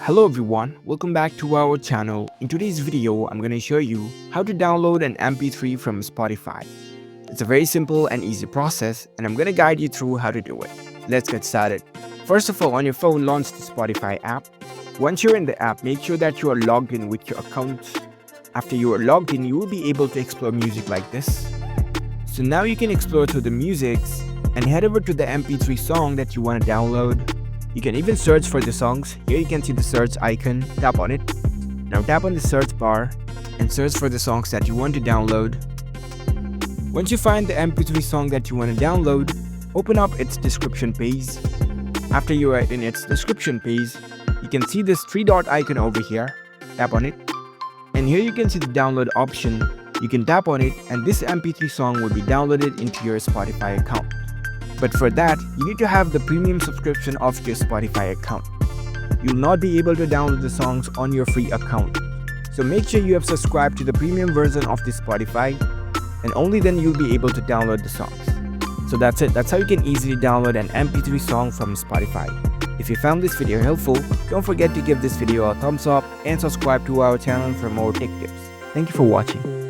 Hello everyone, welcome back to our channel. In today's video, I'm going to show you how to download an MP3 from Spotify. It's a very simple and easy process and I'm going to guide you through how to do it. Let's get started. First of all, on your phone, launch the Spotify app. Once you're in the app, make sure that you are logged in with your account. After you are logged in, you will be able to explore music like this. So now you can explore through the musics and head over to the MP3 song that you want to download. You can even search for the songs. Here you can see the search icon, tap on it. Now tap on the search bar and search for the songs that you want to download. Once you find the MP3 song that you want to download, open up its description page. After you are in its description page, you can see this three dot icon over here. Tap on it. And here you can see the download option. You can tap on it and this MP3 song will be downloaded into your Spotify account. But for that, you need to have the premium subscription of your Spotify account. You'll not be able to download the songs on your free account. So make sure you have subscribed to the premium version of the Spotify and only then you'll be able to download the songs. So that's it. That's how you can easily download an MP3 song from Spotify. If you found this video helpful, don't forget to give this video a thumbs up and subscribe to our channel for more tech tips. Thank you for watching.